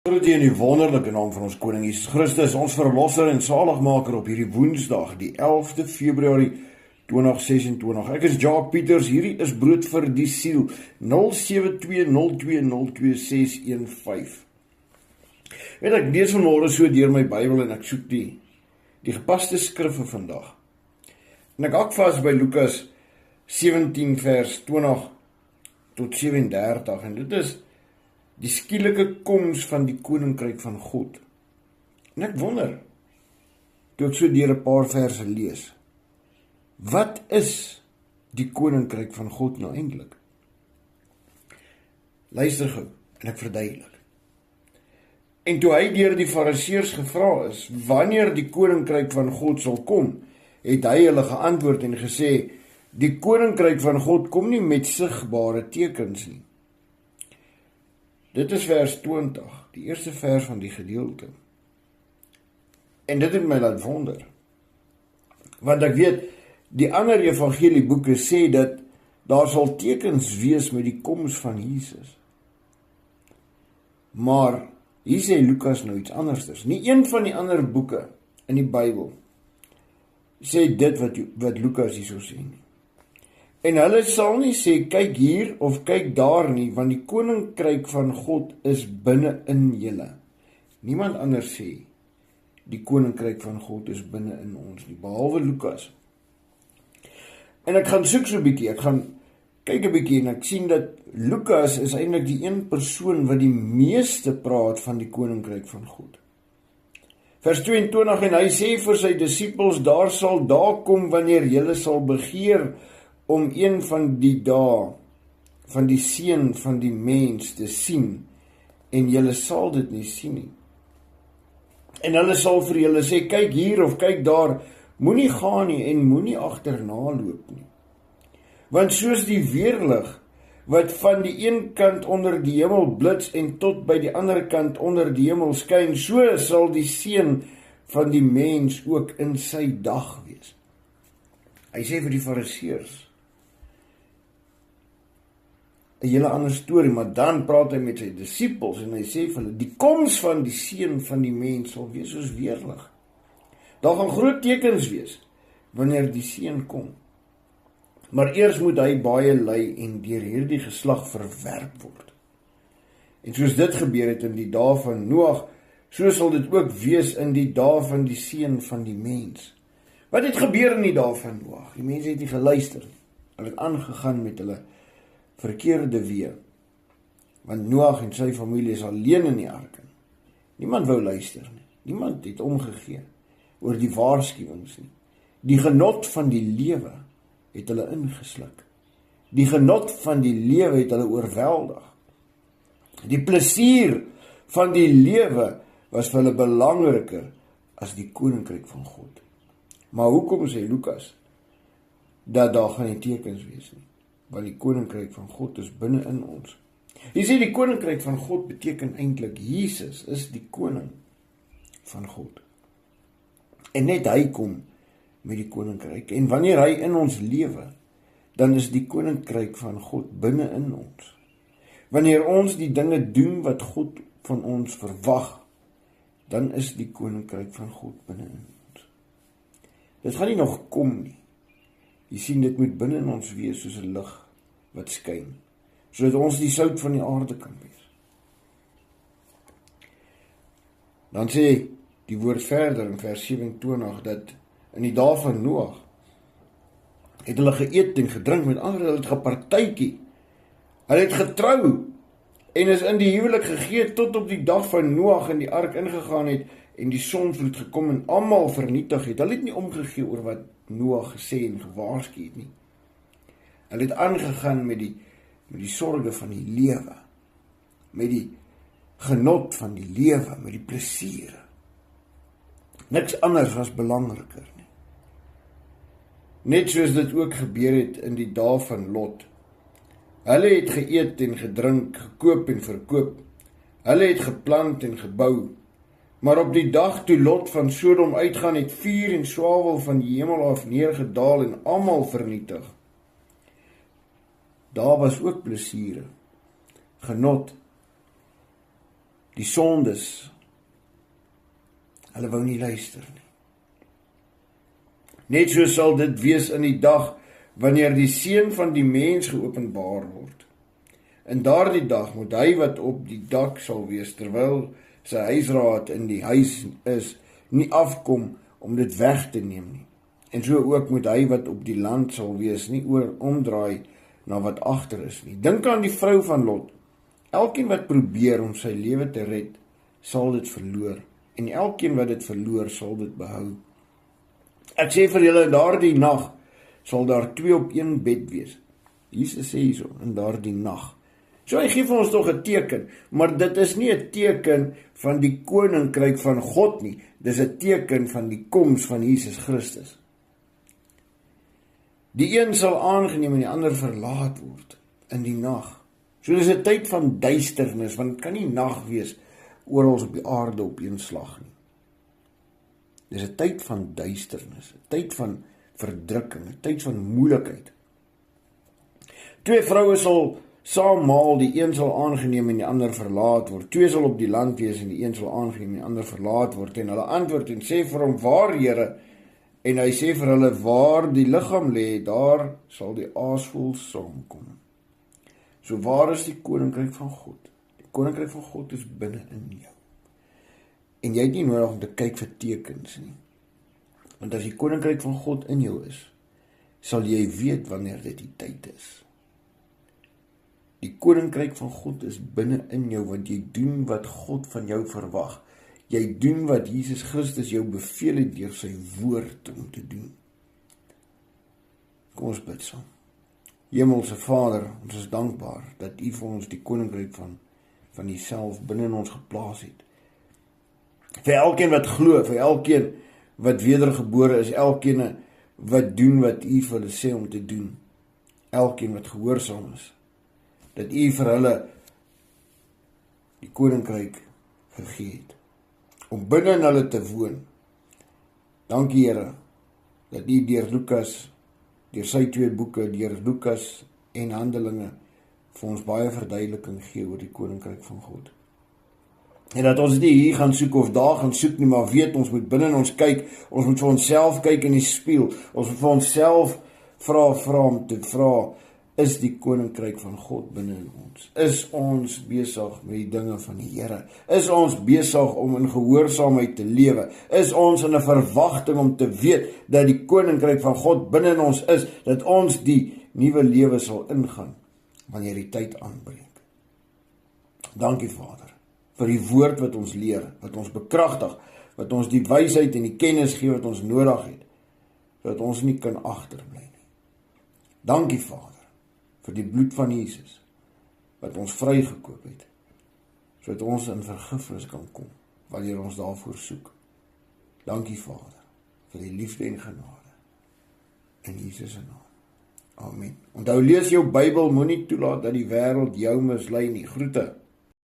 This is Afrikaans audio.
Groet u in die wonderlike naam van ons Koning Jesus Christus, ons verlosser en zaligmaker op hierdie woensdag, die 11de Februarie 2026. Ek is Jacques Pieters, hierdie is Brood vir die Siel, 0720202615. Weet ek, lees vanmorgen so deur my Bybel en ek soek die gepaste skrif vir vandag. En ek hak vast by Lukas 17 vers 20 tot 37, en dit is die skielike koms van die koninkryk van God. En ek wonder, toe ek so deur 'n paar verse lees, wat is die koninkryk van God nou eintlik? Luister gou, en ek verduidelik. En toe hy deur die Fariseërs gevra is, wanneer die koninkryk van God sal kom, het hy hulle geantwoord en gesê, die koninkryk van God kom nie met sigbare tekens nie. Dit is vers 20, die eerste vers van die gedeelte. En dit het my laat wonder. Want ek weet, die ander evangelieboeke sê dat daar sal tekens wees met die koms van Jesus. Maar hier sê Lukas nou iets anders. Nie een van die ander boeke in die Bybel sê dit wat Lukas hier so sê nie. En hulle sal nie sê, kyk hier of kyk daar nie, want die koninkryk van God is binne in julle. Niemand anders sê, die koninkryk van God is binne in ons nie, behalwe Lukas. En ek gaan soek so 'n bietjie, ek gaan kyk 'n bietjie en ek sien dat Lukas is eintlik die een persoon wat die meeste praat van die koninkryk van God. Vers 22, en hy sê vir sy disippels, daar sal dae kom wanneer julle sal begeer om een van die dae van die seun van die mens te sien, en julle sal dit nie sien nie. En hulle sal vir julle sê, kyk hier of kyk daar, moenie gaan nie en moenie agterna loop nie. Want soos die weerlig wat van die een kant onder die hemel blits en tot by die ander kant onder die hemel skyn, so sal die seun van die mens ook in sy dag wees. Hy sê vir die Fariseërs 'n hele ander storie, maar dan praat hy met sy disippels en hy sê vir hulle, die koms van die seun van die mens sal wees soos weerlig. Daar gaan groot tekens wees wanneer die seun kom. Maar eers moet hy baie ly en deur hierdie geslag verwerp word. En soos dit gebeur het in die dae van Noag, so sal dit ook wees in die dae van die seun van die mens. Wat het gebeur in die dae van Noag? Die mense het nie geluister nie. Hulle het aangegaan met hulle verkeerde weë. Want Noag en sy familie is alleen in die ark. Niemand wou luister nie. Niemand het omgegee oor die waarskuwings nie. Die genot van die lewe het hulle ingesluk. Die genot van die lewe het hulle oorweldig. Die plesier van die lewe was vir hulle belangriker as die koninkryk van God. Maar hoekom sê Lukas dat daar gaan nie tekens wees nie? Want die koninkryk van God is binne in ons. Jy sê die koninkryk van God beteken eintlik Jesus is die koning van God. En net hy kom met die koninkryk. En wanneer hy in ons lewe, dan is die koninkryk van God binne in ons. Wanneer ons die dinge doen wat God van ons verwag, dan is die koninkryk van God binne in ons. Dit gaan nie nog kom nie. Jy sien, dit moet binne in ons wees soos 'n lig wat skyn, sodat ons die sout van die aarde kan wees. Dan sê die woord verder in vers 27 dat in die dae van Noag het hulle geëet en gedrink, met ander hulle het gepartytjie. Hulle het getrou en is in die huwelik gegee tot op die dag van Noag in die ark ingegaan het en die sonvloed gekom en almal vernietig het. Hulle het nie omgegee oor wat Noag gesê en gewaarsku het nie. Hulle het aangegaan met die sorge van die lewe, met die genot van die lewe, met die plesiere. Niks anders was belangriker nie. Net soos dit ook gebeur het in die dae van Lot. Hulle het geëet en gedrink, gekoop en verkoop. Hulle het geplant en gebou. Maar op die dag toe Lot van Sodom uitgaan, het vuur en swavel van die hemel af neergedaal en almal vernietig. Daar was ook plesiere, genot, die sondes, hulle wou nie luister nie. Net so sal dit wees in die dag, wanneer die Seun van die mens geopenbaar word. In daardie dag moet hy wat op die dak sal wees, terwyl sy huisraad in die huis is, nie afkom om dit weg te neem nie. En so ook moet hy wat op die land sal wees, nie omdraai na wat agter is nie. Dink aan die vrou van Lot. Elkeen wat probeer om sy lewe te red, sal dit verloor. En elkeen wat dit verloor, sal dit behou. Ek sê vir julle, daardie nag sal daar 2 op 1 bed wees. Jesus sê hierso, in daardie nag. So hy gee vir ons tog 'n teken, maar dit is nie 'n teken van die koninkryk van God nie. Dis 'n teken van die koms van Jesus Christus. Die een sal aangeneem en die ander verlaat word in die nag. So dis 'n tyd van duisternis, want dit kan nie nag wees oral op die aarde op een slag nie. Dis 'n tyd van duisternis, 'n tyd van verdrukking, 'n tyd van moeilikheid. 2 vroue sal saam maal, die een sal aangeneem en die ander verlaat word. 2 sal op die land wees en die een sal aangeneem en die ander verlaat word. En hulle antwoord en sê vir hom, waar Here? En hy sê vir hulle, waar die liggaam lê, daar sal die aasvoëls saamkom. So waar is die koninkryk van God? Die koninkryk van God is binne in jou. En jy het nie nodig om te kyk vir tekens nie. Want as die koninkryk van God in jou is, sal jy weet wanneer dit die tyd is. Die koninkryk van God is binne in jou, want jy doen wat God van jou verwag. Jy doen wat Jesus Christus jou beveel het deur sy woord om te doen. Kom ons bid saam. Hemelse Vader, ons is dankbaar dat U vir ons die koninkryk van Uself binne in ons geplaas het. Vir elkeen wat glo, vir elkeen wat wedergebore is, elkeen wat doen wat U vir hulle sê om te doen, elkeen wat gehoorsaam is, dat U vir hulle die koninkryk gegee het, om binne in hulle te woon. Dankie Here, dat U deur Lukas, deur sy 2 boeke, deur Lukas en Handelinge, vir ons baie verduideliking gee oor die koninkryk van God. En dat ons nie hier gaan soek of daar gaan soek nie, maar weet ons moet binne in ons kyk, ons moet vir onsself kyk in die spieël, ons moet vir onsself vra om te vra, is die koninkryk van God binne in ons? Is ons besig met die dinge van die Here? Is ons besig om in gehoorsaamheid te lewe? Is ons in 'n verwagting om te weet dat die koninkryk van God binne in ons is, dat ons die nuwe lewe sal ingaan wanneer die tyd aanbreek? Dankie Vader, vir die woord wat ons leer, wat ons bekragtig, wat ons die wysheid en die kennis gee wat ons nodig het, sodat ons nie kan agterbly nie. Dankie Vader, vir die bloed van Jesus, wat ons vrygekoop het, sodat ons in vergifnis kan kom, wanneer ons daarvoor soek. Dankie Vader, vir die liefde en genade, in Jesus se naam. Amen. Onthou, lees jou Bybel, moenie toelaat dat die wêreld jou mislei nie. Groete.